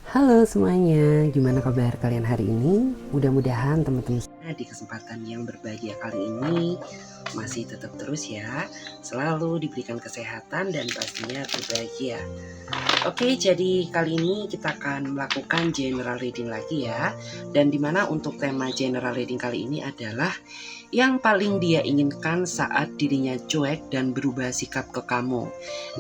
Halo semuanya, gimana kabar kalian hari ini? Mudah-mudahan teman-teman di kesempatan yang berbahagia kali ini masih tetap terus ya, selalu diberikan kesehatan dan pastinya berbahagia. Oke, jadi kali ini kita akan melakukan general reading lagi ya. Dan dimana untuk tema general reading kali ini adalah yang paling dia inginkan saat dirinya cuek dan berubah sikap ke kamu.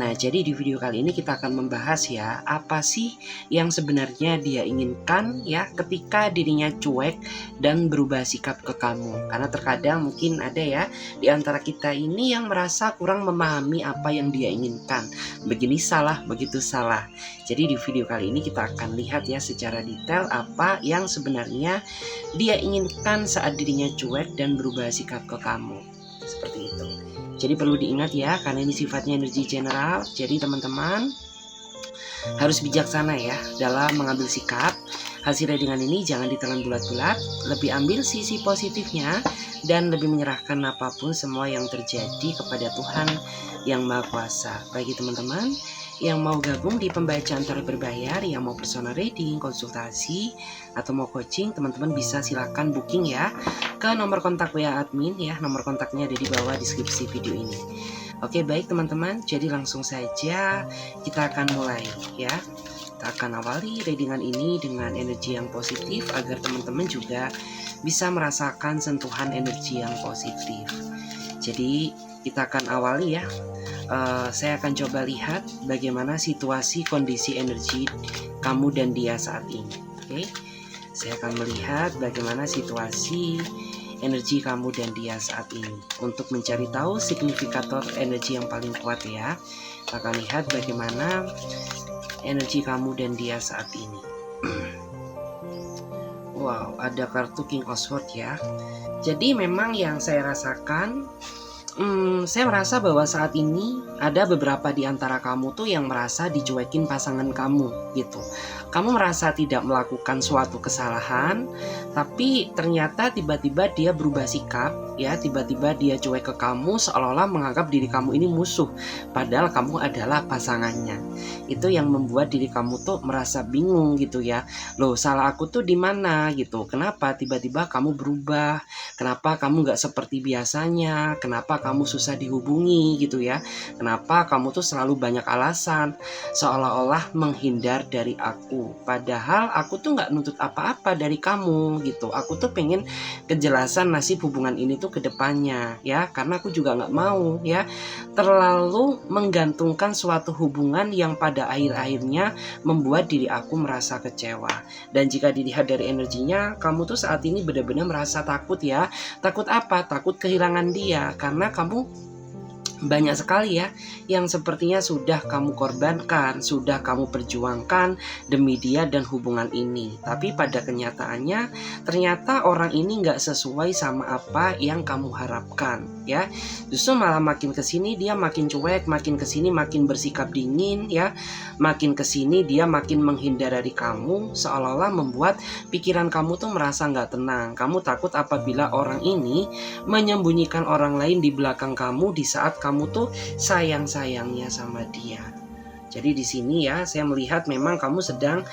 Nah, jadi di video kali ini kita akan membahas ya, apa sih yang sebenarnya dia inginkan ya ketika dirinya cuek dan berubah sikap ke kamu. Karena terkadang mungkin ada ya di antara kita ini yang merasa kurang memahami apa yang dia inginkan. Begini salah, begitu salah. Jadi di video kali ini kita akan lihat ya secara detail apa yang sebenarnya dia inginkan saat dirinya cuek dan berubah sikap ke kamu. Seperti itu. Jadi perlu diingat ya, karena ini sifatnya energi general. Jadi teman-teman harus bijaksana ya dalam mengambil sikap. Hasil readingan ini jangan ditelan bulat-bulat, lebih ambil sisi positifnya dan lebih menyerahkan apapun semua yang terjadi kepada Tuhan yang Maha Kuasa. Bagi teman-teman yang mau gabung di pembacaan tarot berbayar, yang mau personal reading, konsultasi, atau mau coaching, teman-teman bisa silakan booking ya ke nomor kontak WA admin ya. Nomor kontaknya ada di bawah deskripsi video ini. Oke, baik teman-teman, jadi langsung saja kita akan mulai ya. Kita akan awali readingan ini dengan energi yang positif agar teman-teman juga bisa merasakan sentuhan energi yang positif. Jadi kita akan awali ya. Saya akan coba lihat bagaimana situasi kondisi energi kamu dan dia saat ini. Oke, saya akan melihat bagaimana situasi energi kamu dan dia saat ini untuk mencari tahu signifikator energi yang paling kuat ya. Kita akan lihat bagaimana energi kamu dan dia saat ini. Wow, ada kartu King of Swords ya. Jadi memang yang saya rasakan, saya merasa bahwa saat ini ada beberapa di antara kamu tuh yang merasa dicuekin pasangan kamu gitu. Kamu merasa tidak melakukan suatu kesalahan, tapi ternyata tiba-tiba dia berubah sikap ya, tiba-tiba dia cuek ke kamu seolah-olah menganggap diri kamu ini musuh, padahal kamu adalah pasangannya. Itu yang membuat diri kamu tuh merasa bingung gitu ya. Loh, salah aku tuh di mana gitu? Kenapa tiba-tiba kamu berubah? Kenapa kamu nggak seperti biasanya? Kenapa kamu susah dihubungi gitu ya? Kenapa kamu tuh selalu banyak alasan seolah-olah menghindar dari aku? Padahal aku tuh nggak nuntut apa-apa dari kamu gitu. Aku tuh pengen kejelasan nasib hubungan ini tuh ke depannya ya, karena aku juga nggak mau ya terlalu menggantungkan suatu hubungan yang pada akhir-akhirnya membuat diri aku merasa kecewa. Dan jika dilihat dari energinya, kamu tuh saat ini benar-benar merasa takut ya. Takut apa? Takut kehilangan dia, karena kamu banyak sekali ya yang sepertinya sudah kamu korbankan, sudah kamu perjuangkan demi dia dan hubungan ini. Tapi pada kenyataannya ternyata orang ini nggak sesuai sama apa yang kamu harapkan ya. Justru malah makin kesini dia makin cuek, makin kesini makin bersikap dingin ya. Makin kesini dia makin menghindar dari kamu, seolah-olah membuat pikiran kamu tuh merasa nggak tenang. Kamu takut apabila orang ini menyembunyikan orang lain di belakang kamu di saat kamu tuh sayang-sayangnya sama dia. Jadi di sini ya saya melihat memang kamu sedang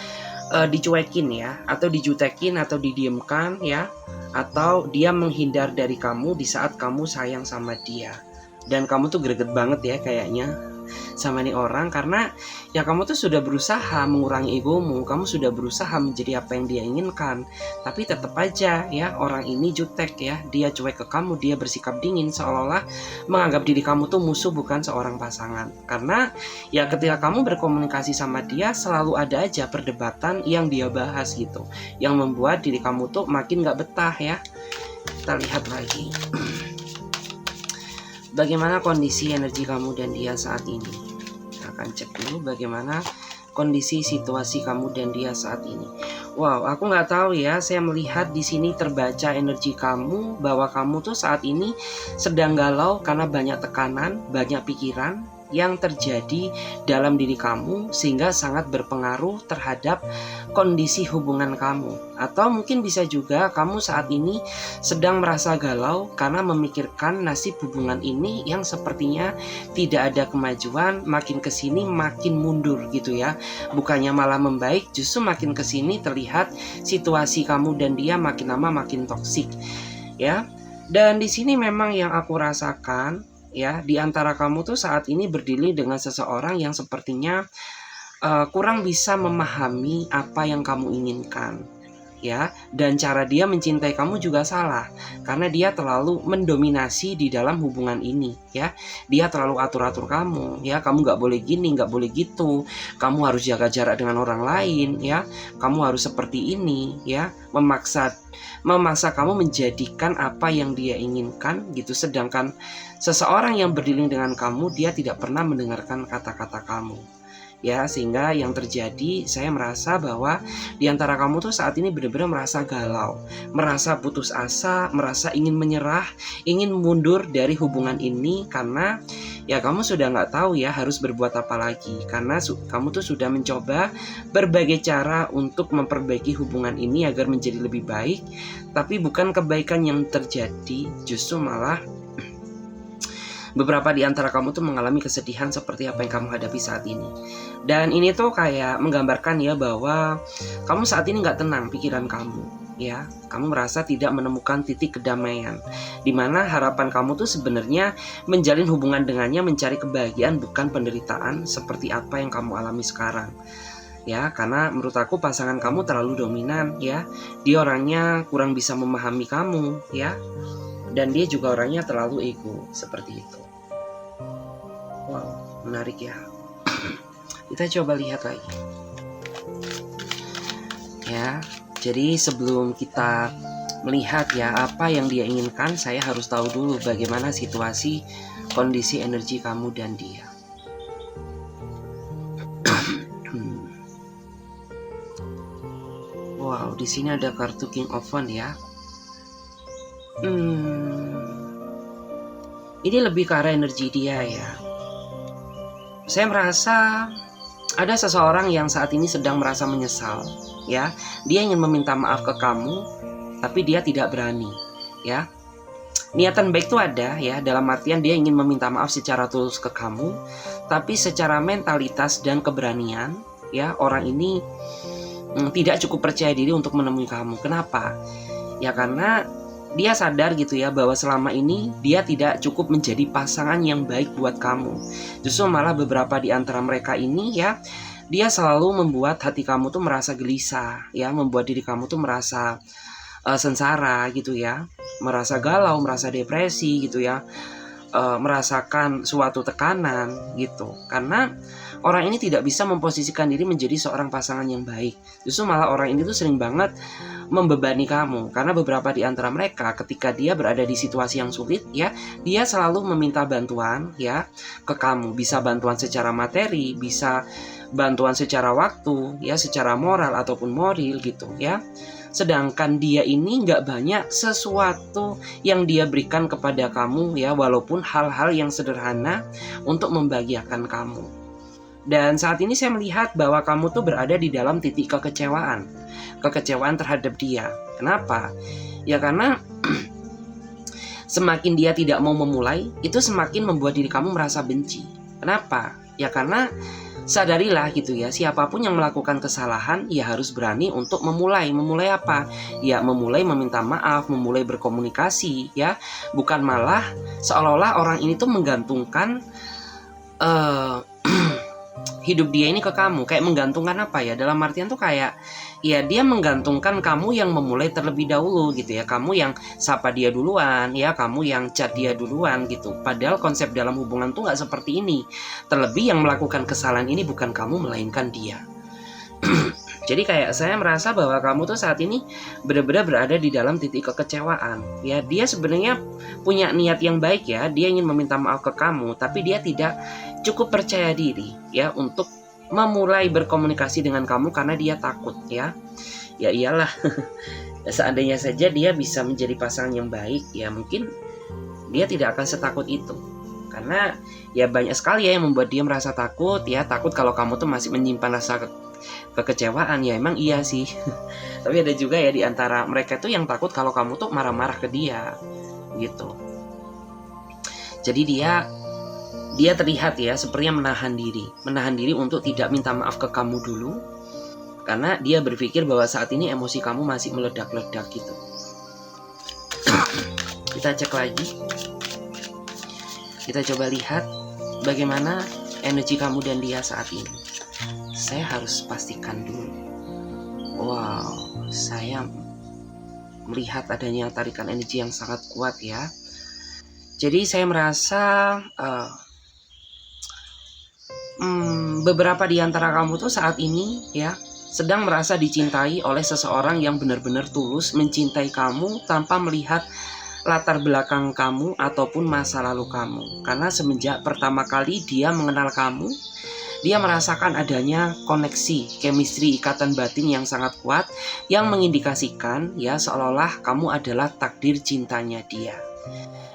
dicuekin ya, atau dijutekin atau didiamkan ya, atau dia menghindar dari kamu di saat kamu sayang sama dia. Dan kamu tuh greget banget ya kayaknya sama nih orang, karena ya kamu tuh sudah berusaha mengurangi egomu, kamu sudah berusaha menjadi apa yang dia inginkan, tapi tetap aja ya orang ini jutek ya, dia cuek ke kamu, dia bersikap dingin seolah-olah menganggap diri kamu tuh musuh bukan seorang pasangan. Karena ya ketika kamu berkomunikasi sama dia selalu ada aja perdebatan yang dia bahas gitu, yang membuat diri kamu tuh makin gak betah ya. Kita lihat lagi bagaimana kondisi energi kamu dan dia saat ini. Kita akan cek dulu bagaimana kondisi situasi kamu dan dia saat ini. Wow, aku nggak tahu ya. Saya melihat di sini terbaca energi kamu bahwa kamu tuh saat ini sedang galau karena banyak tekanan, banyak pikiran yang terjadi dalam diri kamu sehingga sangat berpengaruh terhadap kondisi hubungan kamu. Atau mungkin bisa juga kamu saat ini sedang merasa galau karena memikirkan nasib hubungan ini yang sepertinya tidak ada kemajuan, makin kesini makin mundur gitu ya. Bukannya malah membaik, justru makin kesini terlihat situasi kamu dan dia makin lama makin toksik ya. Dan di sini memang yang aku rasakan ya, di antara kamu tuh saat ini berdiri dengan seseorang yang sepertinya kurang bisa memahami apa yang kamu inginkan ya, dan cara dia mencintai kamu juga salah karena dia terlalu mendominasi di dalam hubungan ini ya. Dia terlalu atur-atur kamu ya, kamu nggak boleh gini, nggak boleh gitu, kamu harus jaga jarak dengan orang lain ya, kamu harus seperti ini ya, memaksa kamu menjadikan apa yang dia inginkan gitu. Sedangkan seseorang yang berdiri dengan kamu, dia tidak pernah mendengarkan kata-kata kamu ya, sehingga yang terjadi saya merasa bahwa di antara kamu tuh saat ini benar-benar merasa galau, merasa putus asa, merasa ingin menyerah, ingin mundur dari hubungan ini karena ya kamu sudah nggak tahu ya harus berbuat apa lagi, karena kamu tuh sudah mencoba berbagai cara untuk memperbaiki hubungan ini agar menjadi lebih baik, tapi bukan kebaikan yang terjadi, justru malah beberapa di antara kamu tuh mengalami kesedihan seperti apa yang kamu hadapi saat ini. Dan ini tuh kayak menggambarkan ya bahwa kamu saat ini nggak tenang pikiran kamu ya. Kamu merasa tidak menemukan titik kedamaian, dimana harapan kamu tuh sebenarnya menjalin hubungan dengannya, mencari kebahagiaan bukan penderitaan seperti apa yang kamu alami sekarang ya. Karena menurut aku pasangan kamu terlalu dominan ya. Dia orangnya kurang bisa memahami kamu ya, dan dia juga orangnya terlalu ego seperti itu. Wow, menarik ya. Kita coba lihat lagi ya. Jadi sebelum kita melihat ya apa yang dia inginkan, saya harus tahu dulu bagaimana situasi kondisi energi kamu dan dia. Wow, di sini ada kartu King of Wands ya. Ini lebih ke arah energi dia ya. Saya merasa ada seseorang yang saat ini sedang merasa menyesal ya. Dia ingin meminta maaf ke kamu, tapi dia tidak berani ya. Niatan baik itu ada ya, dalam artian dia ingin meminta maaf secara tulus ke kamu, tapi secara mentalitas dan keberanian ya, orang ini tidak cukup percaya diri untuk menemui kamu. Kenapa? Ya karena dia sadar gitu ya bahwa selama ini dia tidak cukup menjadi pasangan yang baik buat kamu. Justru malah beberapa di antara mereka ini ya, dia selalu membuat hati kamu tuh merasa gelisah ya, membuat diri kamu tuh merasa sengsara gitu ya, merasa galau, merasa depresi gitu ya, merasakan suatu tekanan gitu. Karena orang ini tidak bisa memposisikan diri menjadi seorang pasangan yang baik. Justru malah orang ini tuh sering banget membebani kamu, karena beberapa di antara mereka ketika dia berada di situasi yang sulit ya, dia selalu meminta bantuan ya ke kamu. Bisa bantuan secara materi, bisa bantuan secara waktu ya, secara moral ataupun moral gitu ya. Sedangkan dia ini nggak banyak sesuatu yang dia berikan kepada kamu ya, walaupun hal-hal yang sederhana untuk membahagiakan kamu. Dan saat ini saya melihat bahwa kamu tuh berada di dalam titik kekecewaan terhadap dia. Kenapa? Ya karena semakin dia tidak mau memulai, itu semakin membuat diri kamu merasa benci. Kenapa? Ya karena sadarilah gitu ya, siapapun yang melakukan kesalahan ya harus berani untuk memulai. Memulai apa? Ya memulai meminta maaf, memulai berkomunikasi ya. Bukan malah seolah-olah orang ini tuh menggantungkan hidup dia ini ke kamu. Kayak menggantungkan apa ya? Dalam artian tuh kayak ya dia menggantungkan kamu yang memulai terlebih dahulu gitu ya. Kamu yang sapa dia duluan ya, kamu yang chat dia duluan gitu. Padahal konsep dalam hubungan tuh gak seperti ini. Terlebih yang melakukan kesalahan ini bukan kamu melainkan dia. Jadi kayak saya merasa bahwa kamu tuh saat ini benar-benar berada di dalam titik kekecewaan. Ya dia sebenarnya punya niat yang baik ya. Dia ingin meminta maaf ke kamu, tapi dia tidak cukup percaya diri ya untuk memulai berkomunikasi dengan kamu karena dia takut ya. Ya iyalah. Seandainya saja dia bisa menjadi pasangan yang baik, ya mungkin dia tidak akan setakut itu. Karena ya banyak sekali ya yang membuat dia merasa takut ya, takut kalau kamu tuh masih menyimpan rasa kekecewaan. Ya emang iya sih. Tapi ada juga ya di antara mereka tuh yang takut kalau kamu tuh marah-marah ke dia gitu. Jadi dia terlihat ya sepertinya menahan diri untuk tidak minta maaf ke kamu dulu, karena dia berpikir bahwa saat ini emosi kamu masih meledak-ledak gitu. Kita cek lagi. Kita coba lihat bagaimana energi kamu dan dia saat ini. Saya harus pastikan dulu. Wow, saya melihat adanya tarikan energi yang sangat kuat ya. Jadi saya merasa beberapa di antara kamu tuh saat ini ya sedang merasa dicintai oleh seseorang yang benar-benar tulus mencintai kamu tanpa melihat latar belakang kamu ataupun masa lalu kamu. Karena semenjak pertama kali dia mengenal kamu, dia merasakan adanya koneksi, chemistry, ikatan batin yang sangat kuat yang mengindikasikan ya seolah-olah kamu adalah takdir cintanya dia.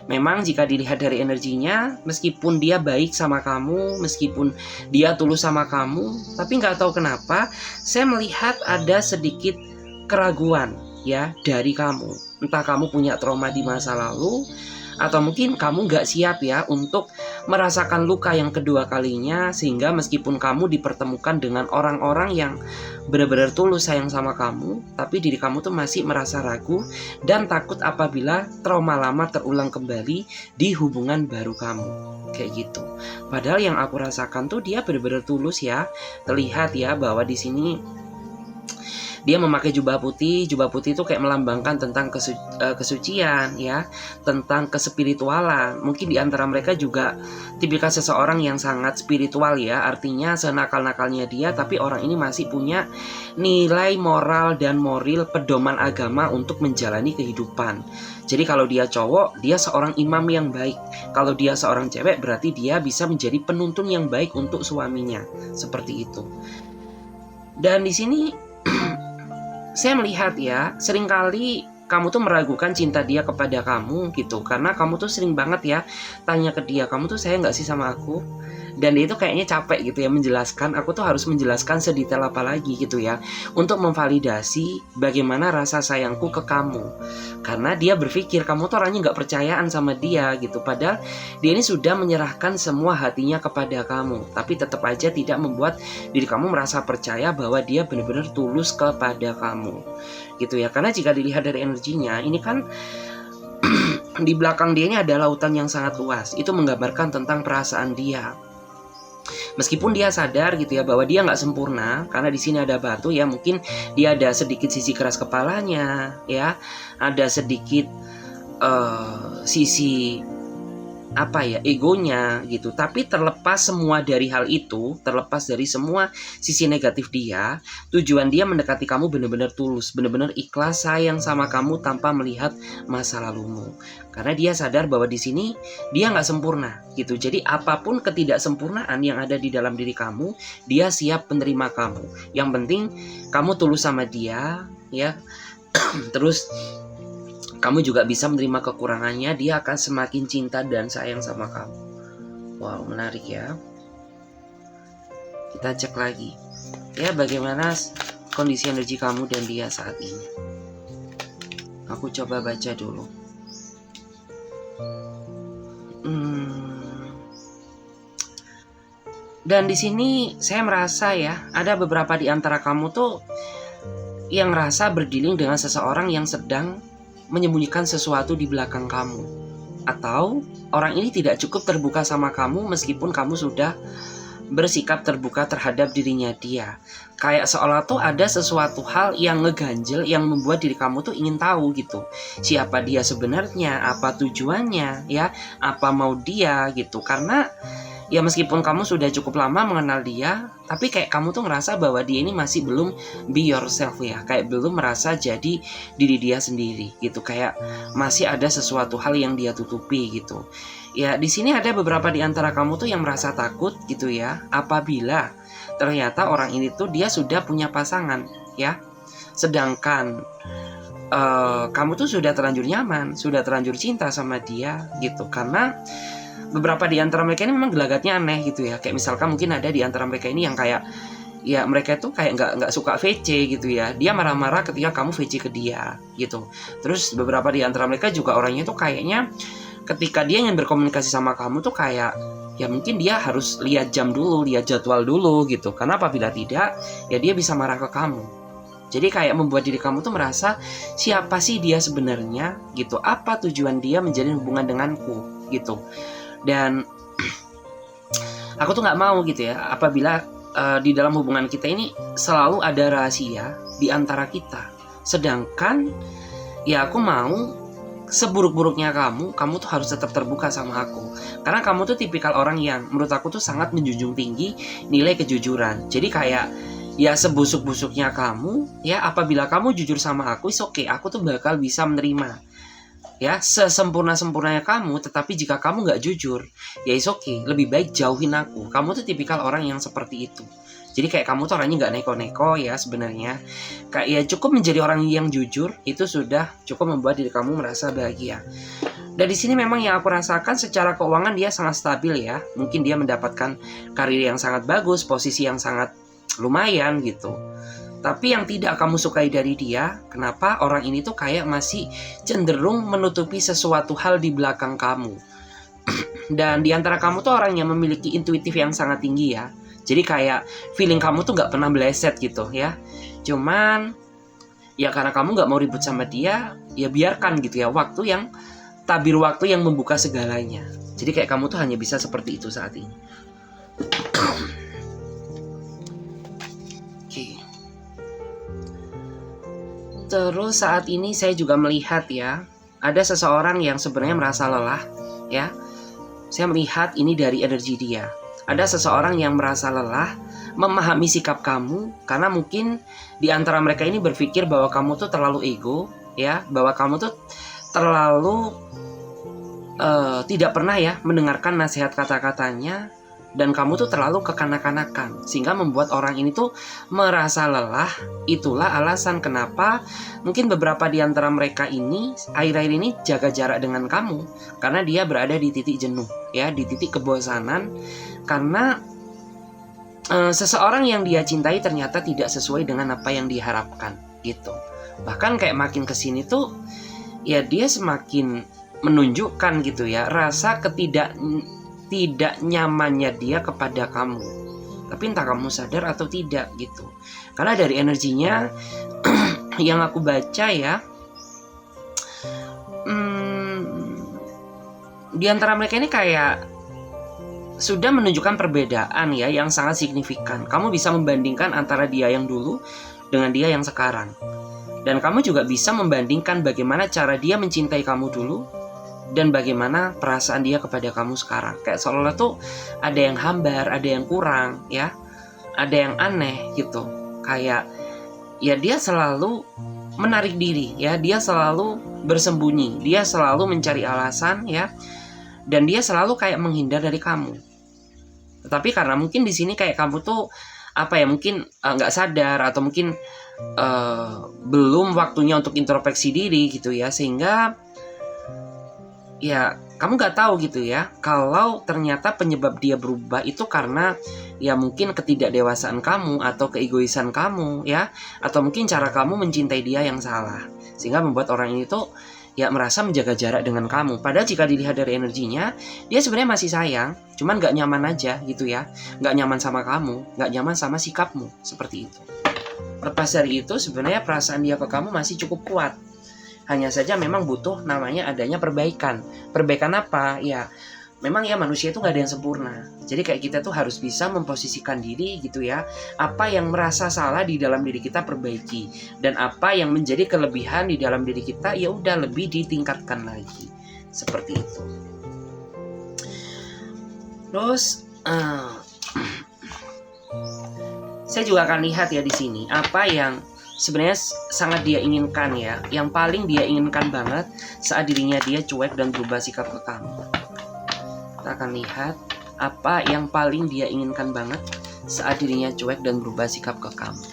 Memang jika dilihat dari energinya, meskipun dia baik sama kamu, meskipun dia tulus sama kamu, tapi nggak tahu kenapa saya melihat ada sedikit keraguan ya dari kamu. Entah kamu punya trauma di masa lalu, atau mungkin kamu nggak siap ya untuk merasakan luka yang kedua kalinya, sehingga meskipun kamu dipertemukan dengan orang-orang yang benar-benar tulus sayang sama kamu, tapi diri kamu tuh masih merasa ragu dan takut apabila trauma lama terulang kembali di hubungan baru kamu. Kayak gitu. Padahal yang aku rasakan tuh dia benar-benar tulus ya. Terlihat ya bahwa di sini dia memakai jubah putih itu kayak melambangkan tentang kesucian ya, tentang kespiritualan. Mungkin di antara mereka juga tipikal seseorang yang sangat spiritual ya, artinya senakal-nakalnya dia, tapi orang ini masih punya nilai moral dan moral pedoman agama untuk menjalani kehidupan. Jadi kalau dia cowok, dia seorang imam yang baik. Kalau dia seorang cewek, berarti dia bisa menjadi penuntun yang baik untuk suaminya. Seperti itu. Dan di sini saya melihat ya, seringkali kamu tuh meragukan cinta dia kepada kamu gitu. Karena kamu tuh sering banget ya tanya ke dia, kamu tuh sayang gak sih sama aku? Dan dia itu kayaknya capek gitu ya menjelaskan, aku tuh harus menjelaskan sedetail apa lagi gitu ya, untuk memvalidasi bagaimana rasa sayangku ke kamu. Karena dia berpikir kamu tuh orangnya gak percayaan sama dia gitu. Padahal dia ini sudah menyerahkan semua hatinya kepada kamu, tapi tetap aja tidak membuat diri kamu merasa percaya bahwa dia benar-benar tulus kepada kamu gitu ya. Karena jika dilihat dari energinya, ini kan di belakang dia ini ada lautan yang sangat luas. Itu menggambarkan tentang perasaan dia. Meskipun dia sadar gitu ya bahwa dia nggak sempurna, karena di sini ada batu ya, mungkin dia ada sedikit sisi keras kepalanya ya, ada sedikit sisi egonya gitu. Tapi terlepas semua dari hal itu, terlepas dari semua sisi negatif dia, tujuan dia mendekati kamu benar-benar tulus, benar-benar ikhlas sayang sama kamu tanpa melihat masa lalumu. Karena dia sadar bahwa di sini dia nggak sempurna gitu. Jadi apapun ketidaksempurnaan yang ada di dalam diri kamu, dia siap menerima kamu. Yang penting kamu tulus sama dia ya. Terus kamu juga bisa menerima kekurangannya, dia akan semakin cinta dan sayang sama kamu. Wow, menarik ya. Kita cek lagi. Ya, bagaimana kondisi energi kamu dan dia saat ini. Aku coba baca dulu. Dan di sini saya merasa ya, ada beberapa di antara kamu tuh yang merasa berdealing dengan seseorang yang sedang menyembunyikan sesuatu di belakang kamu, atau orang ini tidak cukup terbuka sama kamu meskipun kamu sudah bersikap terbuka terhadap dirinya dia. Kayak seolah tuh ada sesuatu hal yang ngeganjel yang membuat diri kamu tuh ingin tahu gitu, siapa dia sebenarnya, apa tujuannya ya, apa mau dia gitu. Karena ya meskipun kamu sudah cukup lama mengenal dia, tapi kayak kamu tuh ngerasa bahwa dia ini masih belum be yourself ya, kayak belum merasa jadi diri dia sendiri gitu, kayak masih ada sesuatu hal yang dia tutupi gitu. Ya di sini ada beberapa di antara kamu tuh yang merasa takut gitu ya, apabila ternyata orang ini tuh dia sudah punya pasangan ya, sedangkan kamu tuh sudah terlanjur nyaman, sudah terlanjur cinta sama dia gitu. Karena beberapa di antara mereka ini memang gelagatnya aneh gitu ya. Kayak misalkan mungkin ada di antara mereka ini yang kayak ya mereka tuh kayak nggak suka VC gitu ya. Dia marah-marah ketika kamu VC ke dia gitu. Terus beberapa di antara mereka juga orangnya tuh kayaknya ketika dia ingin berkomunikasi sama kamu tuh kayak ya mungkin dia harus lihat jam dulu, lihat jadwal dulu gitu. Karena apabila tidak, ya dia bisa marah ke kamu. Jadi kayak membuat diri kamu tuh merasa siapa sih dia sebenarnya gitu. Apa tujuan dia menjalin hubungan denganku gitu. Dan aku tuh nggak mau gitu ya apabila di dalam hubungan kita ini selalu ada rahasia di antara kita. Sedangkan ya aku mau seburuk-buruknya kamu tuh harus tetap terbuka sama aku. Karena kamu tuh tipikal orang yang menurut aku tuh sangat menjunjung tinggi nilai kejujuran. Jadi kayak ya sebusuk-busuknya kamu ya apabila kamu jujur sama aku, is okay, aku tuh bakal bisa menerima. Ya sesempurna-sempurnanya kamu, tetapi jika kamu nggak jujur, ya is okay, lebih baik jauhin aku. Kamu tuh tipikal orang yang seperti itu. Jadi kayak kamu tuh orangnya nggak neko-neko ya sebenarnya. Kayak ya cukup menjadi orang yang jujur itu sudah cukup membuat diri kamu merasa bahagia. Dan di sini memang yang aku rasakan secara keuangan dia sangat stabil ya. Mungkin dia mendapatkan karir yang sangat bagus, posisi yang sangat lumayan gitu. Tapi yang tidak kamu sukai dari dia, kenapa orang ini tuh kayak masih cenderung menutupi sesuatu hal di belakang kamu. Dan di antara kamu tuh orang yang memiliki intuitif yang sangat tinggi ya. Jadi kayak feeling kamu tuh gak pernah meleset gitu ya. Cuman ya karena kamu gak mau ribut sama dia, ya biarkan gitu ya. Tabir waktu yang membuka segalanya. Jadi kayak kamu tuh hanya bisa seperti itu saat ini. Terus saat ini saya juga melihat ya, ada seseorang yang sebenarnya merasa lelah ya. Saya melihat ini dari energi dia. Ada seseorang yang merasa lelah memahami sikap kamu karena mungkin di antara mereka ini berpikir bahwa kamu tuh terlalu ego ya, bahwa kamu tuh terlalu tidak pernah ya mendengarkan nasihat kata-katanya. Dan kamu tuh terlalu kekanak-kanakan sehingga membuat orang ini tuh merasa lelah. Itulah alasan kenapa mungkin beberapa di antara mereka ini akhir-akhir ini jaga jarak dengan kamu. Karena dia berada di titik jenuh ya, di titik kebosanan. Karena seseorang yang dia cintai ternyata tidak sesuai dengan apa yang diharapkan gitu. Bahkan kayak makin kesini tuh ya dia semakin menunjukkan gitu ya rasa tidak nyamannya dia kepada kamu. Tapi entah kamu sadar atau tidak gitu. Karena dari energinya yang aku baca ya, di antara mereka ini kayak sudah menunjukkan perbedaan ya yang sangat signifikan. Kamu bisa membandingkan antara dia yang dulu dengan dia yang sekarang. Dan kamu juga bisa membandingkan bagaimana cara dia mencintai kamu dulu dan bagaimana perasaan dia kepada kamu sekarang. Kayak seolah-olah tuh ada yang hambar, ada yang kurang ya, ada yang aneh gitu. Kayak ya dia selalu menarik diri ya, dia selalu bersembunyi, dia selalu mencari alasan ya, dan dia selalu kayak menghindar dari kamu. Tetapi karena mungkin di sini kayak kamu tuh apa ya, mungkin nggak sadar atau mungkin belum waktunya untuk introspeksi diri gitu ya, sehingga ya kamu gak tahu gitu ya kalau ternyata penyebab dia berubah itu karena ya mungkin ketidakdewasaan kamu atau keegoisan kamu ya, atau mungkin cara kamu mencintai dia yang salah sehingga membuat orang ini tuh ya merasa menjaga jarak dengan kamu. Padahal jika dilihat dari energinya dia sebenarnya masih sayang, cuman gak nyaman aja gitu ya, gak nyaman sama kamu, gak nyaman sama sikapmu seperti itu. Lepas dari itu sebenarnya perasaan dia ke kamu masih cukup kuat. Hanya saja memang butuh namanya adanya perbaikan. Perbaikan apa? Ya memang ya manusia itu gak ada yang sempurna. Jadi kayak kita tuh harus bisa memposisikan diri gitu ya. Apa yang merasa salah di dalam diri kita perbaiki. Dan apa yang menjadi kelebihan di dalam diri kita ya udah lebih ditingkatkan lagi. Seperti itu. Terus saya juga akan lihat ya di sini apa yang sebenarnya sangat dia inginkan ya, yang paling dia inginkan banget saat dirinya dia cuek dan berubah sikap ke kamu. Kita akan lihat apa yang paling dia inginkan banget saat dirinya cuek dan berubah sikap ke kamu.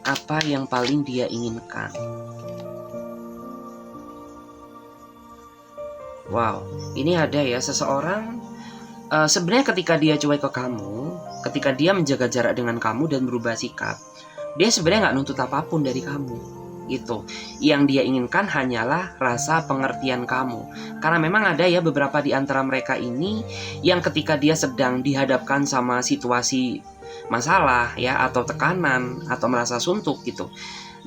Apa yang paling dia inginkan? Wow, ini ada ya seseorang Sebenarnya ketika dia cuek ke kamu, ketika dia menjaga jarak dengan kamu dan berubah sikap, dia sebenarnya nggak nuntut apapun dari kamu, gitu. Yang dia inginkan hanyalah rasa pengertian kamu. Karena memang ada ya beberapa di antara mereka ini yang ketika dia sedang dihadapkan sama situasi masalah ya, atau tekanan, atau merasa suntuk gitu,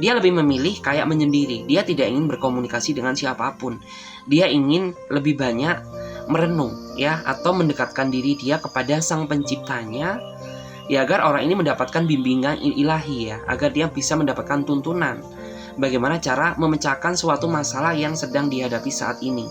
dia lebih memilih kayak menyendiri. Dia tidak ingin berkomunikasi dengan siapapun. Dia ingin lebih banyak merenung ya, atau mendekatkan diri dia kepada sang penciptanya ya, agar orang ini mendapatkan bimbingan ilahi ya, agar dia bisa mendapatkan tuntunan bagaimana cara memecahkan suatu masalah yang sedang dihadapi saat ini.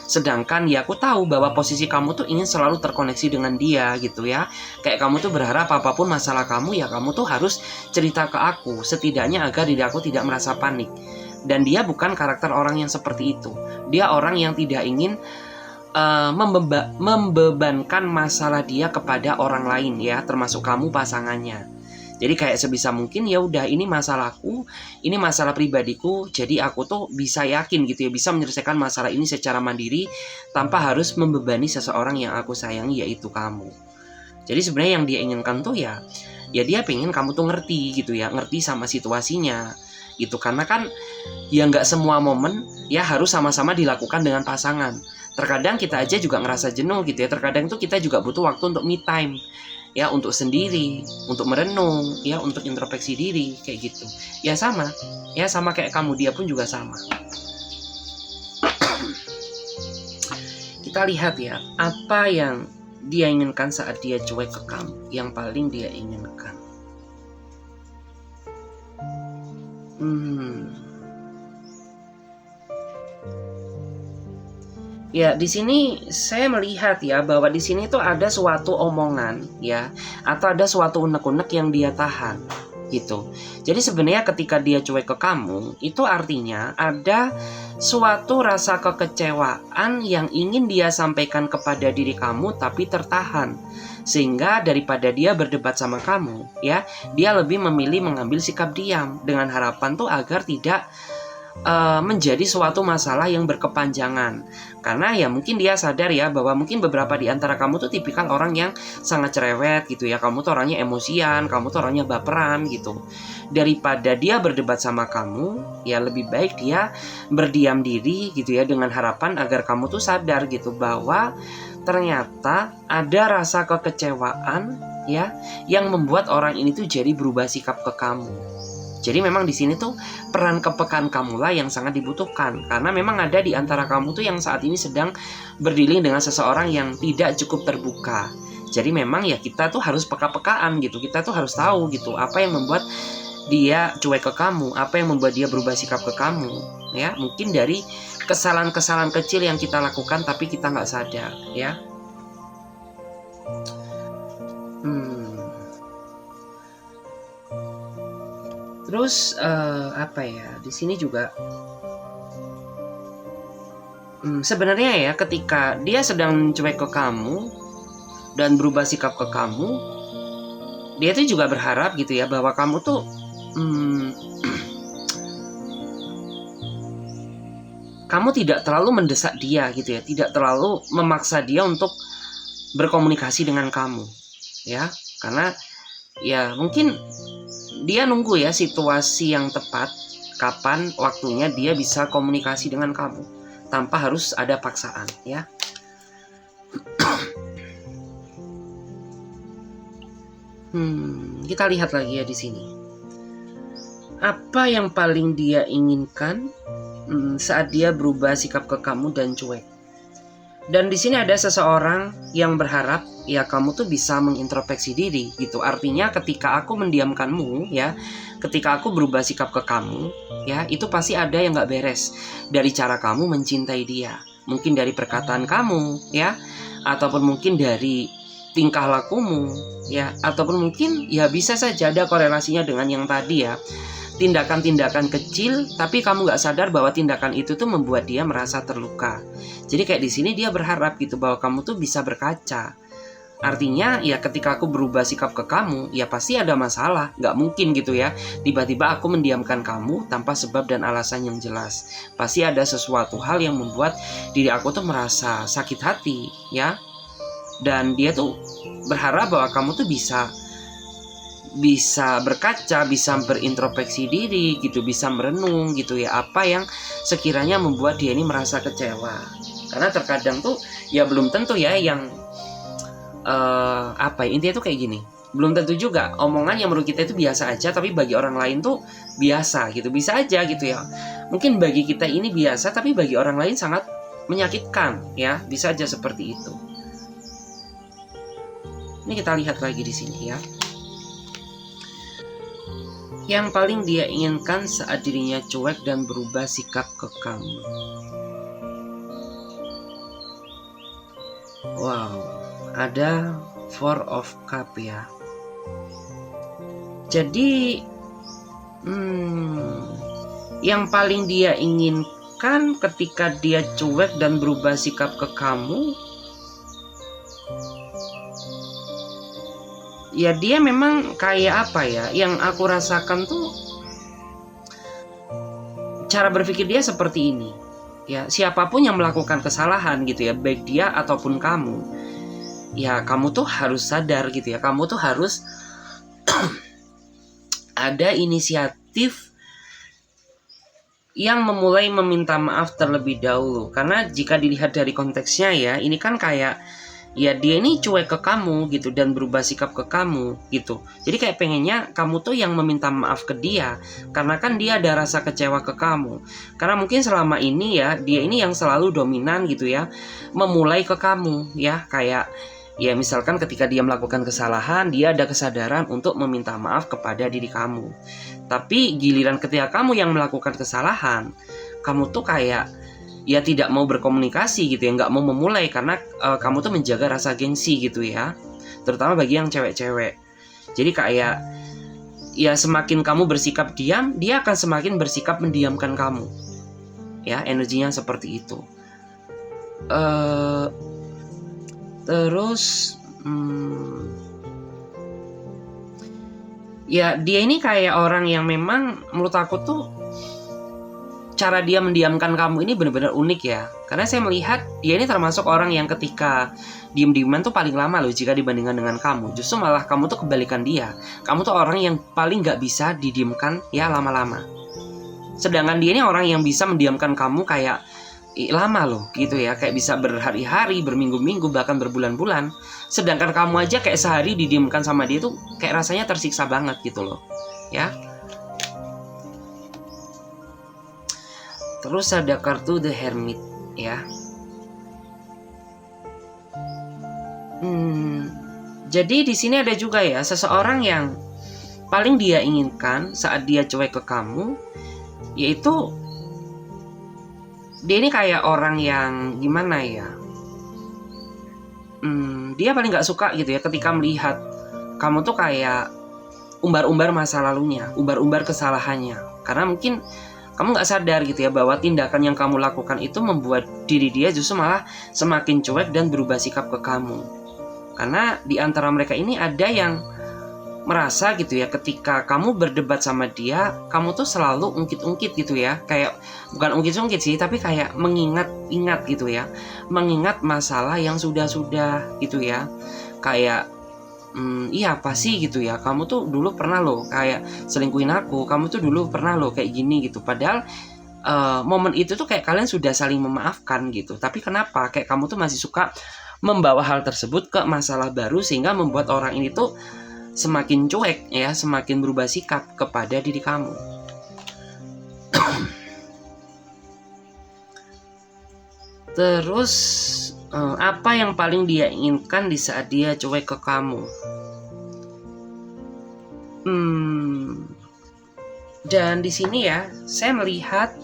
Sedangkan ya aku tahu bahwa posisi kamu tuh ingin selalu terkoneksi dengan dia gitu ya. Kayak kamu tuh berharap apapun masalah kamu ya kamu tuh harus cerita ke aku, setidaknya agar diri aku tidak merasa panik. Dan dia bukan karakter orang yang seperti itu. Dia orang yang tidak ingin membebankan masalah dia kepada orang lain ya, termasuk kamu pasangannya. Jadi kayak sebisa mungkin ya udah, ini masalahku, ini masalah pribadiku, jadi aku tuh bisa yakin gitu ya, bisa menyelesaikan masalah ini secara mandiri tanpa harus membebani seseorang yang aku sayangi, yaitu kamu. Jadi sebenarnya yang dia inginkan tuh ya dia pengen kamu tuh ngerti gitu ya, ngerti sama situasinya gitu. Karena kan ya nggak semua momen ya harus sama-sama dilakukan dengan pasangan. Terkadang kita aja juga ngerasa jenuh gitu ya. Terkadang tuh kita juga butuh waktu untuk me time ya, untuk sendiri, untuk merenung ya, untuk introspeksi diri kayak gitu. Ya sama kayak kamu, dia pun juga sama. Kita lihat ya, apa yang dia inginkan saat dia cuek ke kamu, yang paling dia inginkan. Ya, di sini saya melihat ya bahwa di sini tuh ada suatu omongan ya, atau ada suatu unek-unek yang dia tahan gitu. Jadi sebenarnya ketika dia cuek ke kamu, itu artinya ada suatu rasa kekecewaan yang ingin dia sampaikan kepada diri kamu tapi tertahan. Sehingga daripada dia berdebat sama kamu ya, dia lebih memilih mengambil sikap diam dengan harapan tuh agar tidak menjadi suatu masalah yang berkepanjangan. Karena ya mungkin dia sadar ya bahwa mungkin beberapa di antara kamu tuh tipikal orang yang sangat cerewet gitu ya. Kamu tuh orangnya emosian, kamu tuh orangnya baperan gitu. Daripada dia berdebat sama kamu, ya lebih baik dia berdiam diri gitu ya, dengan harapan agar kamu tuh sadar gitu bahwa ternyata ada rasa kekecewaan ya yang membuat orang ini tuh jadi berubah sikap ke kamu. Jadi memang di sini tuh peran kepekaan kamulah yang sangat dibutuhkan, karena memang ada di antara kamu tuh yang saat ini sedang berdealing dengan seseorang yang tidak cukup terbuka. Jadi memang ya kita tuh harus peka-pekaan gitu, kita tuh harus tahu gitu apa yang membuat dia cuek ke kamu, apa yang membuat dia berubah sikap ke kamu. Ya mungkin dari kesalahan-kesalahan kecil yang kita lakukan tapi kita nggak sadar ya. Terus apa ya, di sini juga sebenarnya ya ketika dia sedang cuek ke kamu dan berubah sikap ke kamu, dia tuh juga berharap gitu ya bahwa kamu tuh kamu tidak terlalu mendesak dia gitu ya, tidak terlalu memaksa dia untuk berkomunikasi dengan kamu ya, karena ya mungkin dia nunggu ya situasi yang tepat, kapan waktunya dia bisa komunikasi dengan kamu tanpa harus ada paksaan ya. Kita lihat lagi ya di sini. Apa yang paling dia inginkan saat dia berubah sikap ke kamu dan cuek? Dan di sini ada seseorang yang berharap ya kamu tuh bisa mengintrospeksi diri gitu. Artinya ketika aku mendiamkanmu ya, ketika aku berubah sikap ke kamu ya, itu pasti ada yang gak beres dari cara kamu mencintai dia. Mungkin dari perkataan kamu ya, ataupun mungkin dari tingkah lakumu ya, ataupun mungkin ya bisa saja ada korelasinya dengan yang tadi ya, tindakan-tindakan kecil tapi kamu gak sadar bahwa tindakan itu tuh membuat dia merasa terluka. Jadi kayak di sini dia berharap gitu bahwa kamu tuh bisa berkaca. Artinya ya ketika aku berubah sikap ke kamu ya pasti ada masalah. Gak mungkin gitu ya tiba-tiba aku mendiamkan kamu tanpa sebab dan alasan yang jelas. Pasti ada sesuatu hal yang membuat diri aku tuh merasa sakit hati ya. Dan dia tuh berharap bahwa kamu tuh bisa berkaca, bisa berintrospeksi diri gitu, bisa merenung gitu ya, apa yang sekiranya membuat dia ini merasa kecewa. Karena terkadang tuh ya belum tentu ya yang intinya tuh kayak gini, belum tentu juga omongan yang menurut kita itu biasa aja tapi bagi orang lain tuh biasa gitu, bisa aja gitu ya. Mungkin bagi kita ini biasa tapi bagi orang lain sangat menyakitkan ya, bisa aja seperti itu. Ini kita lihat lagi di sini ya. Yang paling dia inginkan saat dirinya cuek dan berubah sikap ke kamu. Wow, ada Four of Cup ya. Jadi yang paling dia inginkan ketika dia cuek dan berubah sikap ke kamu, ya dia memang kayak apa ya, yang aku rasakan tuh cara berpikir dia seperti ini ya. Siapapun yang melakukan kesalahan gitu ya, baik dia ataupun kamu, ya kamu tuh harus sadar gitu ya, kamu tuh harus ada inisiatif yang memulai meminta maaf terlebih dahulu. Karena jika dilihat dari konteksnya ya, ini kan kayak ya dia ini cuek ke kamu gitu dan berubah sikap ke kamu gitu. Jadi kayak pengennya kamu tuh yang meminta maaf ke dia, karena kan dia ada rasa kecewa ke kamu. Karena mungkin selama ini ya dia ini yang selalu dominan gitu ya, memulai ke kamu ya. Kayak ya misalkan ketika dia melakukan kesalahan, dia ada kesadaran untuk meminta maaf kepada diri kamu. Tapi giliran ketika kamu yang melakukan kesalahan, kamu tuh kayak ya tidak mau berkomunikasi gitu ya, nggak mau memulai karena kamu tuh menjaga rasa gengsi gitu ya, terutama bagi yang cewek-cewek. Jadi kayak ya semakin kamu bersikap diam, dia akan semakin bersikap mendiamkan kamu ya, energinya seperti itu. Terus ya dia ini kayak orang yang memang menurut aku tuh cara dia mendiamkan kamu ini benar-benar unik ya. Karena saya melihat dia ini termasuk orang yang ketika diem-dieman tuh paling lama loh jika dibandingkan dengan kamu. Justru malah kamu tuh kebalikan dia. Kamu tuh orang yang paling gak bisa didiamkan ya lama-lama. Sedangkan dia ini orang yang bisa mendiamkan kamu kayak lama loh gitu ya. Kayak bisa berhari-hari, berminggu-minggu, bahkan berbulan-bulan. Sedangkan kamu aja kayak sehari didiamkan sama dia tuh kayak rasanya tersiksa banget gitu loh ya. Terus ada kartu The Hermit ya. Jadi di sini ada juga ya seseorang yang paling dia inginkan saat dia cuek ke kamu, yaitu dia ini kayak orang yang gimana ya, dia paling gak suka gitu ya ketika melihat kamu tuh kayak umbar-umbar masa lalunya, umbar-umbar kesalahannya. Karena mungkin kamu gak sadar gitu ya bahwa tindakan yang kamu lakukan itu membuat diri dia justru malah semakin cuek dan berubah sikap ke kamu. Karena di antara mereka ini ada yang merasa gitu ya ketika kamu berdebat sama dia, kamu tuh selalu ungkit-ungkit gitu ya. Kayak bukan ungkit-ungkit sih, tapi kayak mengingat-ingat gitu ya. Mengingat masalah yang sudah-sudah gitu ya. Kayak iya apa sih gitu ya, kamu tuh dulu pernah loh kayak selingkuhin aku, kamu tuh dulu pernah loh kayak gini gitu. Padahal momen itu tuh kayak kalian sudah saling memaafkan gitu. Tapi kenapa kayak kamu tuh masih suka membawa hal tersebut ke masalah baru, sehingga membuat orang ini tuh semakin cuek ya, semakin berubah sikap kepada diri kamu. Terus apa yang paling dia inginkan di saat dia cuek ke kamu? Dan di sini ya, saya melihat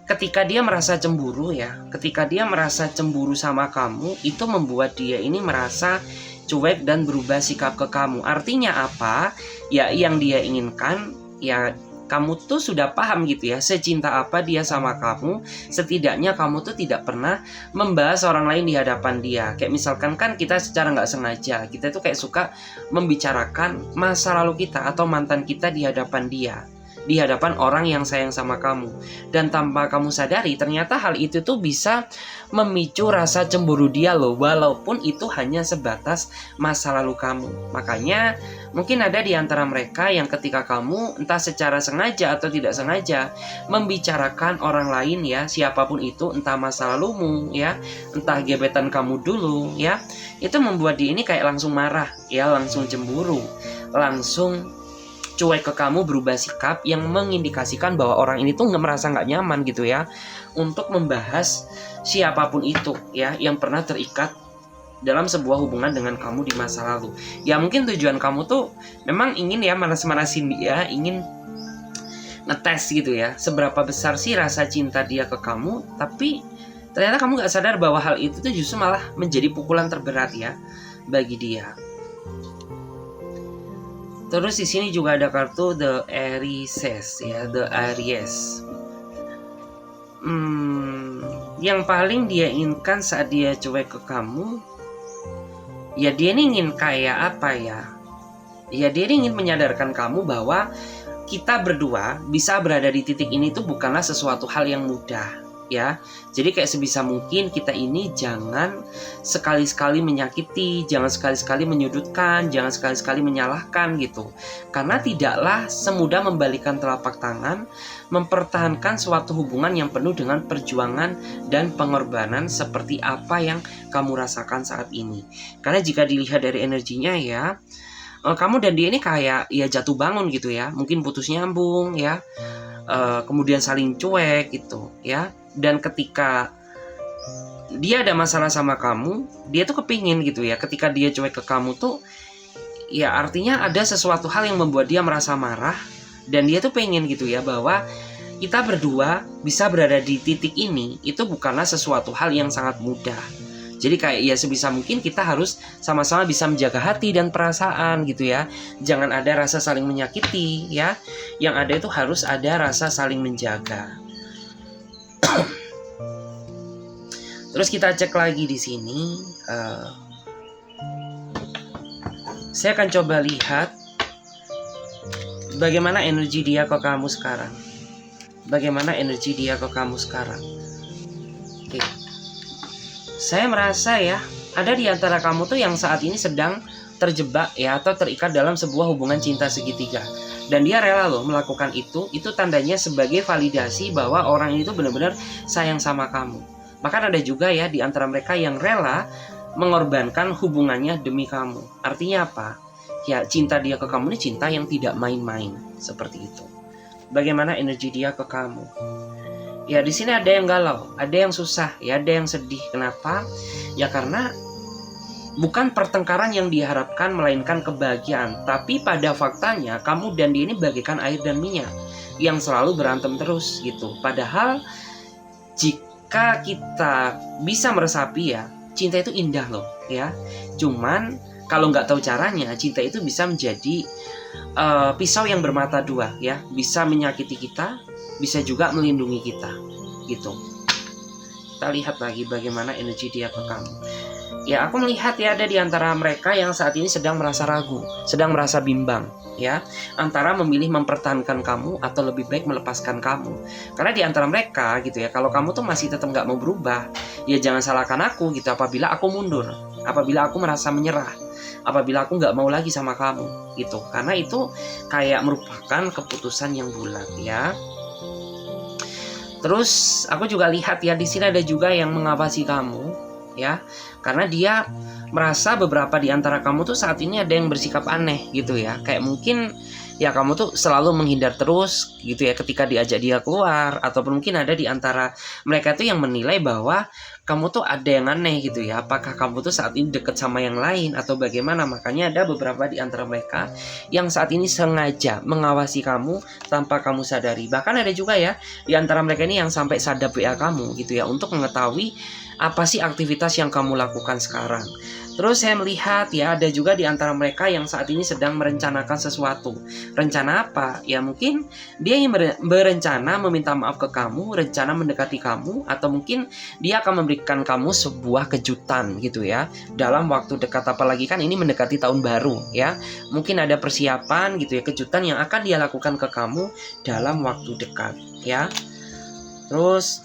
ketika dia merasa cemburu ya, ketika dia merasa cemburu sama kamu, itu membuat dia ini merasa cuek dan berubah sikap ke kamu. Artinya apa? Ya yang dia inginkan ya kamu tuh sudah paham gitu ya, secinta apa dia sama kamu. Setidaknya kamu tuh tidak pernah membahas orang lain di hadapan dia. Kayak misalkan kan kita secara gak sengaja, kita tuh kayak suka membicarakan masa lalu kita atau mantan kita di hadapan dia. di hadapan orang yang sayang sama kamu. Dan tanpa kamu sadari, ternyata hal itu tuh bisa memicu rasa cemburu dia loh, walaupun itu hanya sebatas masa lalu kamu. Makanya mungkin ada di antara mereka yang ketika kamu entah secara sengaja atau tidak sengaja membicarakan orang lain ya, siapapun itu, entah masa lalumu ya, entah gebetan kamu dulu ya, itu membuat dia ini kayak langsung marah ya, langsung cemburu, langsung cuek ke kamu, berubah sikap yang mengindikasikan bahwa orang ini tuh merasa nggak nyaman gitu ya untuk membahas siapapun itu ya yang pernah terikat dalam sebuah hubungan dengan kamu di masa lalu. Ya mungkin tujuan kamu tuh memang ingin ya manas-manasin dia, ingin ngetes gitu ya seberapa besar sih rasa cinta dia ke kamu, tapi ternyata kamu nggak sadar bahwa hal itu tuh justru malah menjadi pukulan terberat ya bagi dia. Terus di sini juga ada kartu The Aries ya, The Aries. Yang paling dia inginkan saat dia cuek ke kamu, ya dia ingin kayak apa ya? Ya dia ingin menyadarkan kamu bahwa kita berdua bisa berada di titik ini tuh bukanlah sesuatu hal yang mudah. Ya, jadi kayak sebisa mungkin kita ini jangan sekali-sekali menyakiti, jangan sekali-sekali menyudutkan, jangan sekali-sekali menyalahkan gitu. Karena tidaklah semudah membalikkan telapak tangan, mempertahankan suatu hubungan yang penuh dengan perjuangan dan pengorbanan seperti apa yang kamu rasakan saat ini. Karena jika dilihat dari energinya ya, kamu dan dia ini kayak ya jatuh bangun gitu ya, mungkin putus nyambung ya, kemudian saling cuek gitu ya. Dan ketika dia ada masalah sama kamu, dia tuh kepingin gitu ya, ketika dia cuek ke kamu tuh ya artinya ada sesuatu hal yang membuat dia merasa marah. Dan dia tuh pengen gitu ya bahwa kita berdua bisa berada di titik ini, itu bukanlah sesuatu hal yang sangat mudah. Jadi kayak ya sebisa mungkin kita harus sama-sama bisa menjaga hati dan perasaan gitu ya. Jangan ada rasa saling menyakiti ya. Yang ada itu harus ada rasa saling menjaga. Terus kita cek lagi di sini. Saya akan coba lihat bagaimana energi dia ke kamu sekarang. Bagaimana energi dia ke kamu sekarang. Oke. Saya merasa ya, ada di antara kamu tuh yang saat ini sedang terjebak ya atau terikat dalam sebuah hubungan cinta segitiga. Dan dia rela loh melakukan itu tandanya sebagai validasi bahwa orang itu benar-benar sayang sama kamu. Bahkan ada juga ya di antara mereka yang rela mengorbankan hubungannya demi kamu. Artinya apa? Ya cinta dia ke kamu ini cinta yang tidak main-main, seperti itu. Bagaimana energi dia ke kamu? Ya di sini ada yang galau, ada yang susah, ya ada yang sedih. Kenapa? Ya karena bukan pertengkaran yang diharapkan melainkan kebahagiaan. Tapi pada faktanya kamu dan dia ini bagaikan air dan minyak yang selalu berantem terus gitu. Padahal jika kita bisa meresapi ya, cinta itu indah loh ya. Cuman kalau nggak tahu caranya, cinta itu bisa menjadi pisau yang bermata dua ya. Bisa menyakiti kita, bisa juga melindungi kita gitu. Kita lihat lagi bagaimana energi dia ke kamu. Ya aku melihat ya ada di antara mereka yang saat ini sedang merasa ragu, sedang merasa bimbang ya, antara memilih mempertahankan kamu atau lebih baik melepaskan kamu. Karena di antara mereka gitu ya, kalau kamu tuh masih tetap nggak mau berubah, ya jangan salahkan aku gitu apabila aku mundur, apabila aku merasa menyerah, apabila aku nggak mau lagi sama kamu gitu. Karena itu kayak merupakan keputusan yang bulat ya. Terus aku juga lihat ya di sini ada juga yang mengawasi kamu ya, karena dia merasa beberapa di antara kamu tuh saat ini ada yang bersikap aneh gitu ya. Kayak mungkin ya kamu tuh selalu menghindar terus gitu ya ketika diajak dia keluar, ataupun mungkin ada di antara mereka tuh yang menilai bahwa kamu tuh ada yang aneh gitu ya. Apakah kamu tuh saat ini deket sama yang lain atau bagaimana? Makanya ada beberapa di antara mereka yang saat ini sengaja mengawasi kamu tanpa kamu sadari. Bahkan ada juga ya di antara mereka ini yang sampai sadap WA kamu gitu ya, untuk mengetahui Apa sih aktivitas yang kamu lakukan sekarang? Terus saya melihat ya, ada juga di antara mereka yang saat ini sedang merencanakan sesuatu. Rencana apa? Ya mungkin dia ingin berencana meminta maaf ke kamu, rencana mendekati kamu, atau mungkin dia akan memberikan kamu sebuah kejutan gitu ya, dalam waktu dekat. Apalagi kan ini mendekati tahun baru ya. Mungkin ada persiapan gitu ya, kejutan yang akan dia lakukan ke kamu dalam waktu dekat ya. Terus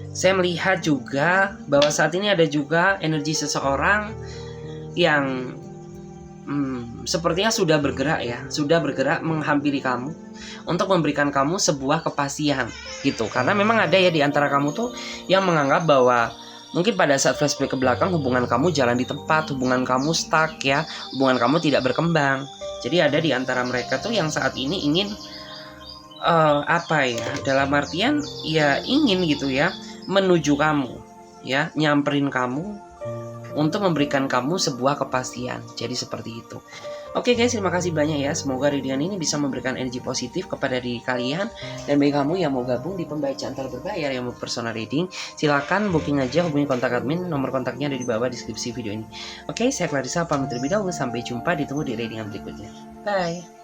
saya melihat juga bahwa saat ini ada juga energi seseorang yang sepertinya sudah bergerak ya, sudah bergerak menghampiri kamu untuk memberikan kamu sebuah kepastian gitu. Karena memang ada ya di antara kamu tuh yang menganggap bahwa mungkin pada saat flashback ke belakang hubungan kamu jalan di tempat, hubungan kamu stuck ya, hubungan kamu tidak berkembang. Jadi ada di antara mereka tuh yang saat ini ingin apa ya, dalam artian ya ingin gitu ya, menuju kamu ya, nyamperin kamu untuk memberikan kamu sebuah kepastian. Jadi seperti itu. Oke guys, terima kasih banyak ya. Semoga readingan ini bisa memberikan energi positif kepada diri kalian. Dan bagi kamu yang mau gabung di pembacaan tarot berbayar yang mau personal reading, silakan booking aja, hubungi kontak admin. Nomor kontaknya ada di bawah deskripsi video ini. Oke, saya Clarissa pamit terlebih dahulu. Sampai jumpa, ditunggu di readingan berikutnya. Bye.